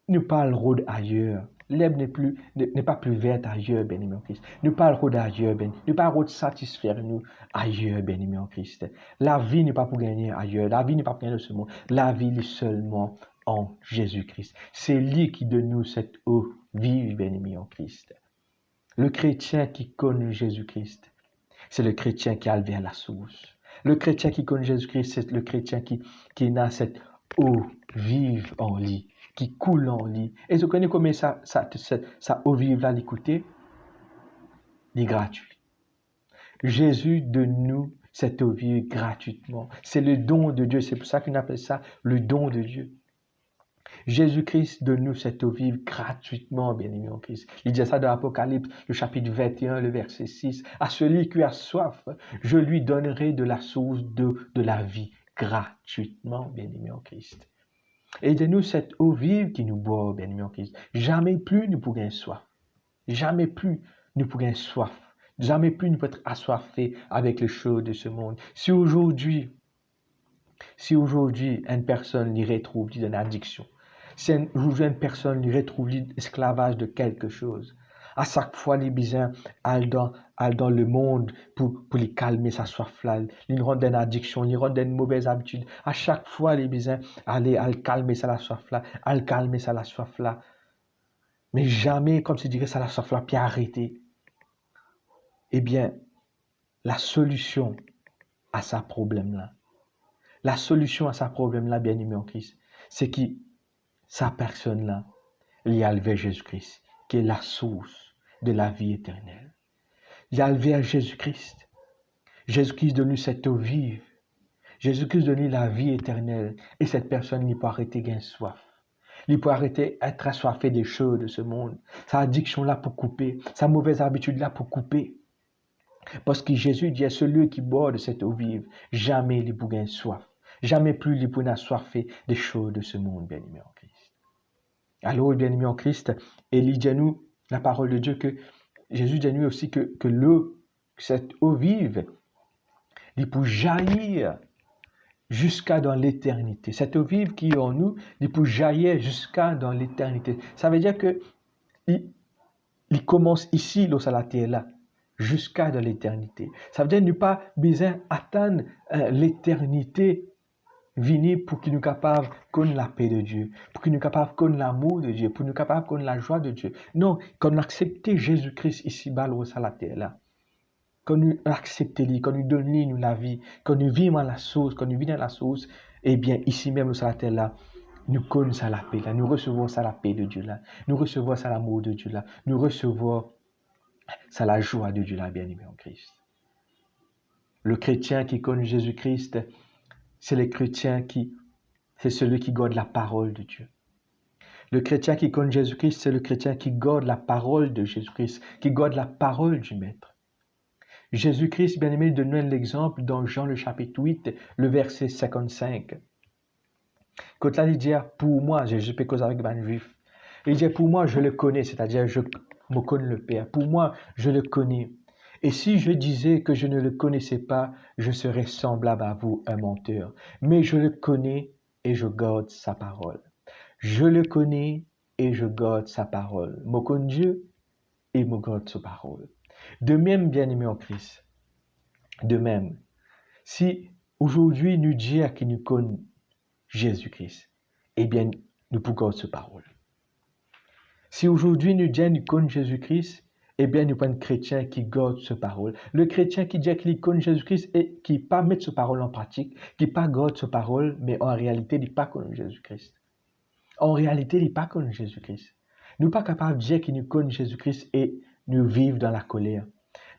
nous parle rôde ailleurs. L'herbe n'est pas plus verte ailleurs, bien aimé en Christ. Nous parle rôde ailleurs, nous parle rôde satisfaire nous ailleurs, bien aimé en Christ. La vie n'est pas pour gagner ailleurs. La vie n'est pas pour gagner de ce monde. La vie est seulement en Jésus-Christ. C'est lui qui donne nous cette eau vive, bien aimé en Christ. Le chrétien qui connaît Jésus-Christ, c'est le chrétien qui a vers la source. Le chrétien qui connaît Jésus-Christ, c'est le chrétien qui a cette eau vive en lui, qui coule en lui. Et vous connaissez combien ça eau vive là, l'écouter? Il est gratuit. Jésus donne nous cette eau vive gratuitement. C'est le don de Dieu. C'est pour ça qu'on appelle ça le don de Dieu. Jésus-Christ donne nous cette eau vive gratuitement, bien-aimé en Christ. Il dit ça dans l'Apocalypse, le chapitre 21, le verset 6. À celui qui a soif, je lui donnerai de la source de la vie gratuitement, bien-aimé en Christ. Et de nous cette eau vive qui nous boit, bien-aimé en Christ. Jamais plus nous pourrons soif. Jamais plus nous pourrons soif. Jamais plus nous pourrons être assoiffés avec les choses de ce monde. Si aujourd'hui, une personne lui retrouve d'une addiction, si aujourd'hui une personne lui retrouve l'esclavage de quelque chose, à chaque fois les besoins allent dans le monde pour lui calmer sa soif là, lui rendre une addiction, lui rendre une mauvaise habitude. À chaque fois les besoins aller calmer ça la soif là, à calmer ça la soif là. Mais jamais comme si dirait ça la soif là puis arrêter. Eh bien, la solution à ce problème-là, bien aimé en Christ, c'est que sa personne-là, il y a vers Jésus-Christ, qui est la source de la vie éternelle. Il y a vers Jésus-Christ. Jésus-Christ donne cette eau vive. Jésus-Christ donne la vie éternelle. Et cette personne, il peut arrêter de soif. Il peut arrêter d'être assoiffé des choses de ce monde. Sa addiction-là pour couper. Sa mauvaise habitude-là pour couper. Parce que Jésus dit à celui qui boit de cette eau vive, jamais il pourra soif. Jamais plus il pourra assoiffer des choses de ce monde, bien-aimé en Christ. Alors, bien-aimé en Christ, il dit à nous, la parole de Dieu, que Jésus dit à nous aussi que l'eau, cette eau vive, il peut jaillir jusqu'à dans l'éternité. Cette eau vive qui est en nous, il peut jaillir jusqu'à dans l'éternité. Ça veut dire que il commence ici, là, sur la terre, là, jusqu'à dans l'éternité. Ça veut dire ne pas besoin attendre l'éternité venir pour qu'il nous capable connaître la paix de Dieu, pour qu'il nous capable connaître l'amour de Dieu, pour nous capable connaître la joie de Dieu. Non, quand nous acceptons Jésus-Christ ici-bas, sur la terre, là, quand nous acceptons lui, quand nous donnons nous la vie, quand nous vivons dans la source, eh bien, ici même sur la terre, là, nous connaissons la paix, là, nous recevons ça la paix de Dieu, là, nous recevons ça l'amour de Dieu, là, nous recevons ça la joie de Dieu, là, bien-aimé en Christ. Le chrétien qui connaît Jésus-Christ, c'est c'est celui qui garde la parole de Dieu. Le chrétien qui connaît Jésus-Christ, c'est le chrétien qui garde la parole de Jésus-Christ, qui garde la parole du Maître. Jésus-Christ, bien-aimé, donne l'exemple dans Jean le chapitre 8, le verset 55. Quand là, il dit, pour moi, Jésus peut causer avec un juif. Il dit, pour moi, je le connais, c'est-à-dire, je me connais le Père. Pour moi, je le connais. Et si je disais que je ne le connaissais pas, je serais semblable à vous, un menteur. Mais je le connais et je garde sa parole. Je le connais et je garde sa parole. Je connais Dieu et je garde sa parole. De même, bien-aimé en Christ, de même, si aujourd'hui nous disons que nous connaissons Jésus-Christ, eh bien, nous pouvons garder sa parole. Si aujourd'hui nous disons que nous connaissons Jésus-Christ, eh bien, nous sommes chrétiens qui gardent sa parole. Le chrétien qui dit qu'il connaît Jésus-Christ et qui ne pas mettre sa parole en pratique, qui ne pas garde sa parole, mais en réalité, il ne pas connaît Jésus-Christ. En réalité, il ne pas connaît Jésus-Christ. Nous pas capables de dire qu'ils nous connaissent Jésus-Christ et nous vivons dans la colère.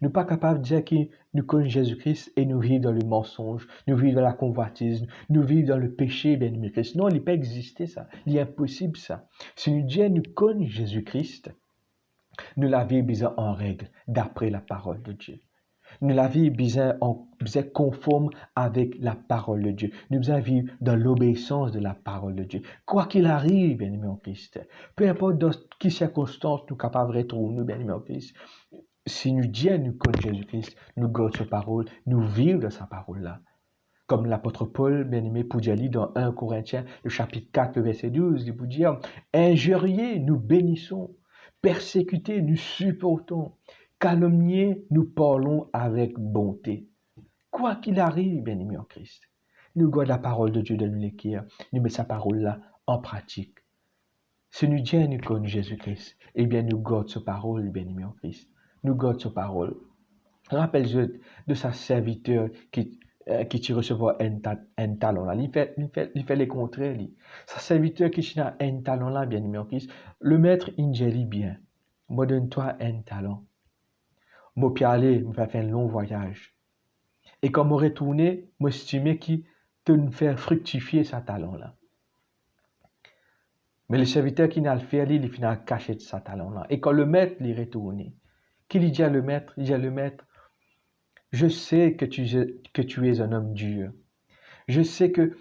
Nous pas capables de dire qu'ils nous connaissent Jésus-Christ et nous vivons dans le mensonge, nous vivons dans la convoitise, nous vivons dans le péché, bien-aimé Christ. Non, il ne peut pas exister ça. Il est impossible ça. Si nous disons nous connaissons Jésus-Christ, nous la vivons en règle, d'après la parole de Dieu. Nous la vivons conforme avec la parole de Dieu. Nous devons vivre dans l'obéissance de la parole de Dieu. Quoi qu'il arrive, bien-aimé en Christ, peu importe dans quelles circonstances nous sommes capables de retrouver, bien-aimé en Christ, si nous disons nous connaissons Jésus-Christ, nous gardons sa parole, nous vivons de sa parole-là. Comme l'apôtre Paul, bien-aimé, pour dire dans 1 Corinthiens, le chapitre 4, le verset 12, il vous dit, injuriés, nous bénissons, persécutés, nous supportons, calomniés, nous parlons avec bonté. Quoi qu'il arrive, bien-aimé en Christ, nous gardons la parole de Dieu dans nous l'écrire, nous mettons sa parole-là en pratique. Si nous disons nous connaissons Jésus-Christ, eh bien nous gardons sa parole, bien-aimé en Christ. Nous gardons sa parole. Rappelle-toi de sa serviteur qui tu recevra un talent là. Il fait les contraires. Sa serviteur qui a un talent là, bien-aimé en Christ, le maître, il dit bien. Moi, donne-toi un talent. Moi, puis aller, je vais faire un long voyage. Et quand je retourne, moi, estimé qu'il te faire fructifier sa talent là. Mais le serviteur qui n'a le fait, il finit caché de sa talent là. Et quand le maître il retourne, qu'il dit à le maître, il dit à le maître, je sais que tu es un homme dur. Je sais que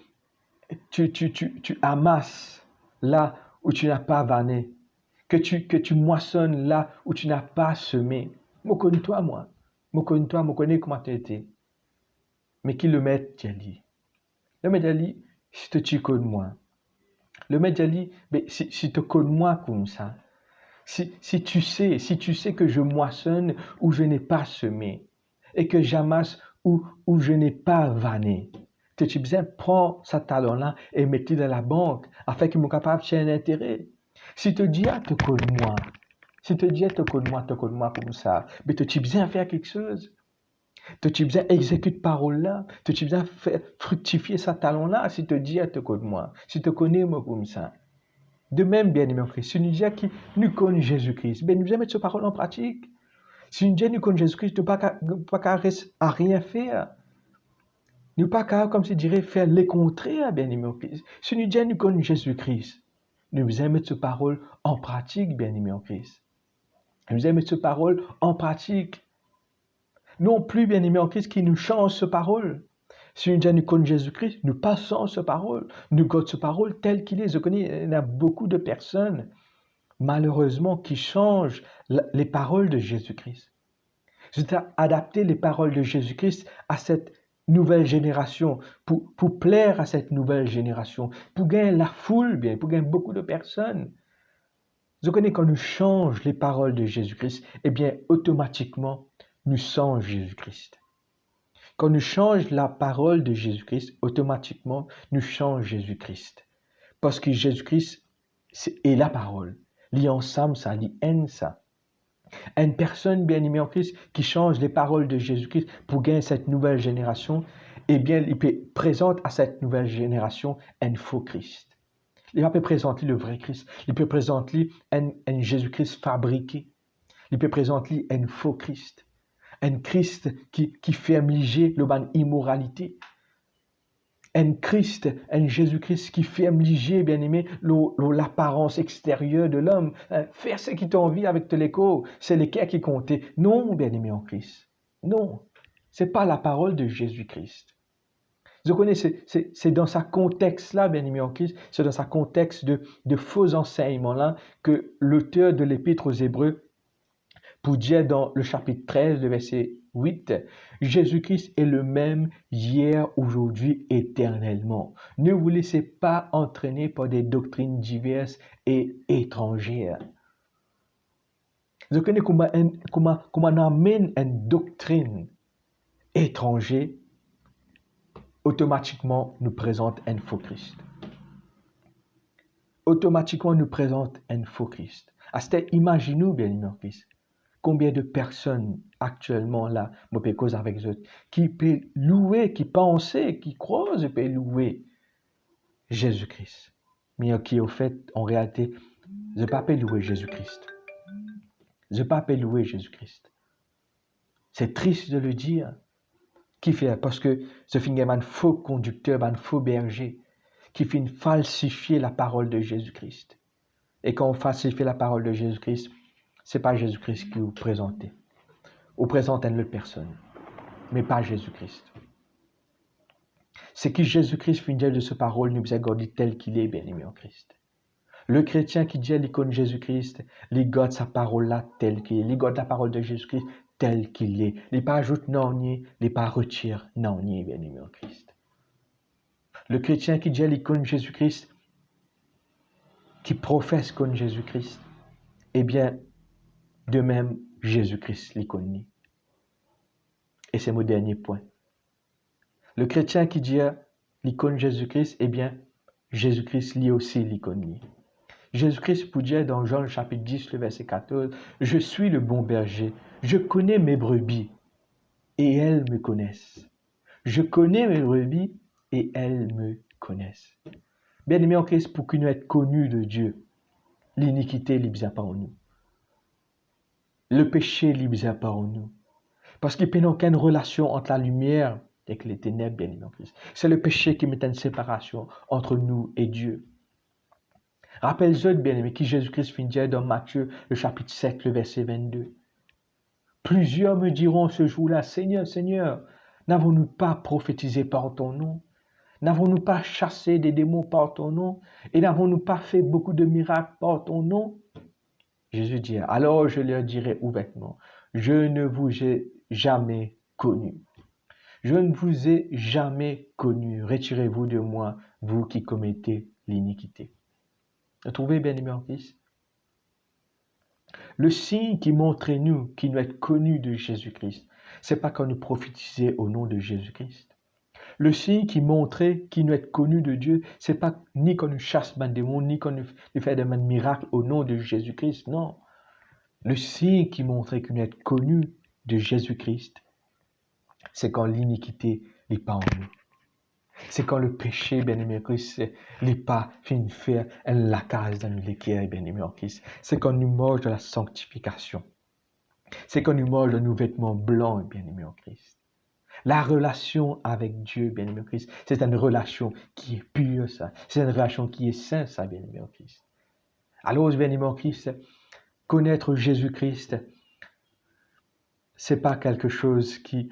tu amasses là où tu n'as pas vanné. Que tu moissonnes là où tu n'as pas semé. Moi, connais-toi, moi. Moi, connais-toi, moi, connais comment tu étais. Mais qui le maître dit? Le maître dit, si tu connais moi. Le maître dit, mais si tu connais moi comme ça. Si tu sais que je moissonne où je n'ai pas semé. Et que j'amasse où je n'ai pas vanné. Tu besoin prendre ce talent-là et mettre dans la banque afin qu'il soit capable de faire un intérêt. Si tu dis, te connais-moi. Si tu dis, te connais-moi comme ça. Mais tu as besoin de faire quelque chose. Tu as besoin d'exécuter parole-là. Tu as besoin de faire fructifier ce talent-là. Si tu dis, te connais-moi. Si tu connais moi comme ça. De même, bien aimé frère, si nous disons que nous connaissons Jésus-Christ, nous devons mettre cette parole en pratique. Si nous disons que nous connaissons Jésus-Christ, nous ne pouvons pas à rien faire. Nous ne pouvons pas, comme je dirais, faire les contraires, bien aimé Christ. Si nous disons que nous connaissons Jésus-Christ, nous devons mettre cette parole en pratique, bien aimé en Christ. Nous devons mettre cette parole en pratique. Non plus, bien aimé en Christ, qui nous change cette parole. Si nous disons que nous connaissons Jésus-Christ, nous passons cette parole. Nous gardons cette parole telle qu'il est. Je connais, il y a beaucoup de personnes, malheureusement, qui changent les paroles de Jésus-Christ. C'est adapter les paroles de Jésus-Christ à cette nouvelle génération, pour plaire à cette nouvelle génération, pour gagner la foule, bien, pour gagner beaucoup de personnes. Je connais quand nous changeons les paroles de Jésus-Christ, eh bien, automatiquement, nous sommes Jésus-Christ. Quand nous changeons la parole de Jésus-Christ, automatiquement, nous changeons Jésus-Christ. Parce que Jésus-Christ est la parole. Lis ensemble ça, lis en ça. Une personne bien aimée en Christ qui change les paroles de Jésus-Christ pour gagner cette nouvelle génération, eh bien, il présente à cette nouvelle génération un faux Christ. Il peut présenter le vrai Christ. Il peut présenter un Jésus-Christ fabriqué. Il peut présenter un faux Christ. Un Christ qui fait obliger l'immoralité. Un Christ, un Jésus-Christ qui fait obliger, bien aimé, l'apparence extérieure de l'homme. Faire ce qui t'a envie avec l'écho, c'est les cœurs qui comptent. Non, bien aimé en Christ. Non, ce n'est pas la parole de Jésus-Christ. Je connais, c'est dans ce contexte-là, bien aimé en Christ, c'est dans ce contexte de faux enseignements-là que l'auteur de l'Épître aux Hébreux, pour dire dans le chapitre 13, le verset 8, Jésus-Christ est le même hier, aujourd'hui, éternellement. Ne vous laissez pas entraîner par des doctrines diverses et étrangères. Je connais comment on amène une doctrine étrangère, automatiquement nous présente un faux Christ. Automatiquement nous présente un faux Christ. Imaginez-nous, bien aimé en Christ, combien de personnes actuellement là, je peux causer avec eux, qui peuvent louer, qui pensent, qui croient, peuvent louer Jésus-Christ. Mais qui au fait, en réalité, Je pas peux louer Jésus-Christ. Je pas peux louer Jésus-Christ. C'est triste de le dire. Qui fait? Parce que ce finit un faux conducteur, un faux berger, qui fait falsifier la parole de Jésus-Christ. Et quand on falsifie la parole de Jésus-Christ, c'est pas Jésus-Christ qui vous présentez. Vous présentez une autre personne, mais pas Jésus-Christ. C'est que Jésus-Christ finit de ce parole nous a gardé tel qu'il est, bien-aimé en Christ. Le chrétien qui dit l'icône Jésus-Christ, il garde sa parole là telle qu'il est. Il garde la parole de Jésus-Christ tel qu'il est. Il pas ajoute non ni, il pas retire non ni, bien-aimé en Christ. Le chrétien qui dit l'icône Jésus-Christ, qui professe comme Jésus-Christ, eh bien, de même, Jésus-Christ l'icône. Et c'est mon dernier point. Le chrétien qui dit l'icône Jésus-Christ, eh bien, Jésus-Christ lit aussi l'icône. Jésus-Christ pour dire dans Jean le chapitre 10, le verset 14, « Je suis le bon berger, je connais mes brebis et elles me connaissent. Je connais mes brebis et elles me connaissent. » Bien-aimé en Christ, pour que nous soyons connus de Dieu, l'iniquité libère pas en nous. Le péché libère pas en nous. Parce qu'il n'y a aucune relation entre la lumière et les ténèbres, bien-aimé en Christ. C'est le péché qui met une séparation entre nous et Dieu. Rappelle-toi, bien-aimé, qui Jésus-Christ finit dans Matthieu, le chapitre 7, le verset 22. Plusieurs me diront ce jour-là, « Seigneur, Seigneur, n'avons-nous pas prophétisé par ton nom? N'avons-nous pas chassé des démons par ton nom? Et n'avons-nous pas fait beaucoup de miracles par ton nom? » Jésus dit, « Alors je leur dirai ouvertement, je ne vous ai jamais connu. Je ne vous ai jamais connu. Retirez-vous de moi, vous qui commettez l'iniquité. » Vous trouvez, bien-aimé en Christ? Le signe qui montre nous, qui nous est connu de Jésus-Christ, c'est pas quand nous prophétisons au nom de Jésus-Christ. Le signe qui montrait qui nous est connu de Dieu, c'est pas ni quand nous chassons des démons, ni quand nous faisons des miracles au nom de Jésus-Christ, non. Le signe qui montrait que nous est connu de Jésus-Christ, c'est quand l'iniquité n'est pas en nous. C'est quand le péché, bien-aimé Christ, n'est pas fin faire un lacage dans le cœur, bien-aimé en Christ. C'est quand nous mangeons de la sanctification. C'est quand nous mangeons de nos vêtements blancs, bien-aimé en Christ. La relation avec Dieu, bien-aimé en Christ, c'est une relation qui est pure, ça. C'est une relation qui est sainte, ça, bien-aimé en Christ. Alors, bien-aimé en Christ, connaître Jésus-Christ, c'est pas quelque chose qui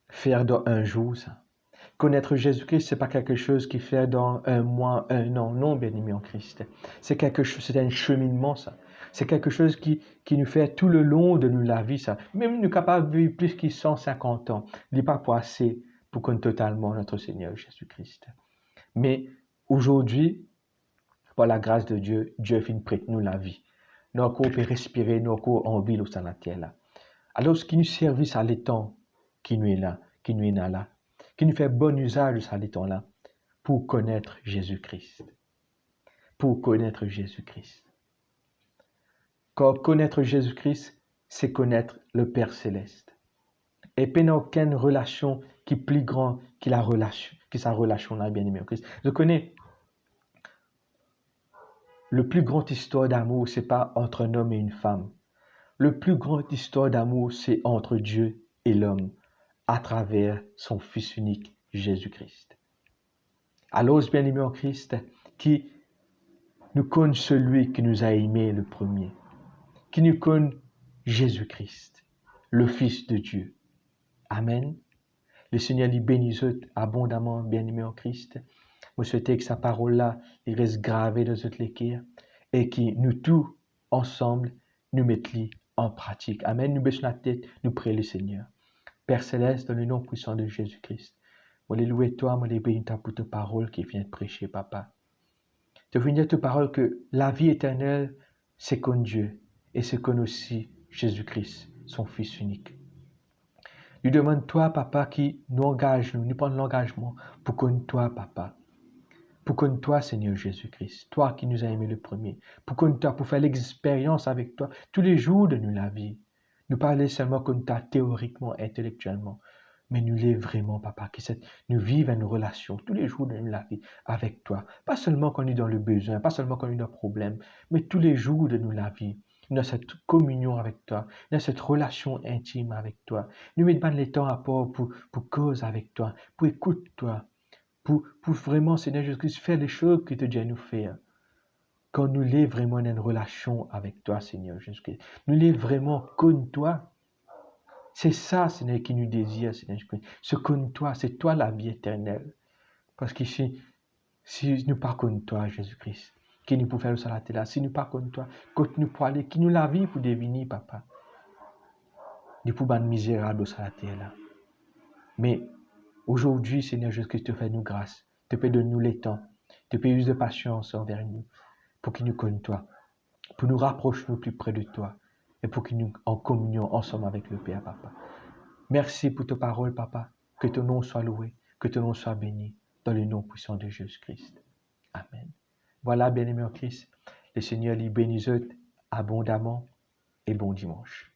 fait dans un jour, ça. Connaître Jésus-Christ, c'est pas quelque chose qui fait dans un mois, un an. Non, bien-aimé en Christ. C'est quelque chose, c'est un cheminement, ça. C'est quelque chose qui nous fait tout le long de la vie, ça. Même nous sommes capables de vivre plus que 150 ans. Il n'est pas assez pour connaître totalement notre Seigneur Jésus-Christ. Mais aujourd'hui, par la grâce de Dieu, Dieu finit prête nous la vie. Nous peut respirer, nous en vie au sein de la terre là. Alors, ce qui nous servit à l'étang qui nous est là, qui nous est là, qui nous fait bon usage de ça temps-là pour connaître Jésus-Christ. Pour connaître Jésus-Christ. Quand connaître Jésus-Christ, c'est connaître le Père Céleste. Et il n'y a aucune relation qui est plus grande que la relation, que sa relation là, bien-aimé en Christ. Je connais le plus grand histoire d'amour, c'est pas entre un homme et une femme. Le plus grand histoire d'amour, c'est entre Dieu et l'homme, à travers son Fils unique, Jésus-Christ. Alors, bien-aimé en Christ, qui nous connaît celui qui nous a aimés le premier, qui nous connaît Jésus-Christ, le Fils de Dieu. Amen. Le Seigneur lui bénisse abondamment, bien-aimé en Christ. Je souhaite que sa parole-là reste gravée dans notre cœur et que nous tous, ensemble, nous mettions en pratique. Amen. Nous baissons la tête, nous prions le Seigneur. Père Céleste, dans le nom puissant de Jésus-Christ, je vais louer toi, je vais bénir pour ta parole qui vient de prêcher, Papa. Tu viens de ta parole que la vie éternelle, c'est comme Dieu et c'est comme aussi Jésus-Christ, son Fils unique. Nous demandons toi, Papa, qui nous engage, nous prenons l'engagement pour connaître toi, Papa. Pour connaître toi, Seigneur Jésus-Christ, toi qui nous as aimés le premier. Pour connaître toi, pour faire l'expérience avec toi tous les jours de la vie. Nous parler seulement comme toi, théoriquement, intellectuellement. mais nous l'est vraiment, papa, nous vivons une relation tous les jours de la vie avec toi. Pas seulement quand on est dans le besoin, pas seulement quand on est dans le problème, mais tous les jours de la vie. Nous avons cette communion avec toi, nous avons cette relation intime avec toi. Nous mettons les temps à part pour cause avec toi, pour écouter toi, pour vraiment, Seigneur Jésus-Christ, faire les choses que tu as déjà nous faire. Quand nous l'est vraiment dans une relation avec toi, Seigneur Jésus-Christ. Nous l'est vraiment comme toi. C'est ça, Seigneur, qui nous désire, Seigneur Jésus-Christ. Ce comme toi, c'est toi la vie éternelle. Parce que si nous pas comme toi, Jésus-Christ, qui nous pouvons faire le salat là, si nous pas comme toi, quand nous pouvons aller, qui nous la vie pour devenir, papa, nous pouvons être misérables au salat là. Mais aujourd'hui, Seigneur Jésus-Christ, te fais nous grâce, te peux donner nous les temps, te peux user de patience envers nous, pour qu'il nous connaisse toi, pour nous rapprocher nous plus près de toi, et pour qu'il nous en communion ensemble avec le Père, papa. Merci pour tes paroles, papa. Que ton nom soit loué, que ton nom soit béni, dans le nom puissant de Jésus-Christ. Amen. Voilà, bien-aimé en Christ, le Seigneur lui bénisse abondamment et bon dimanche.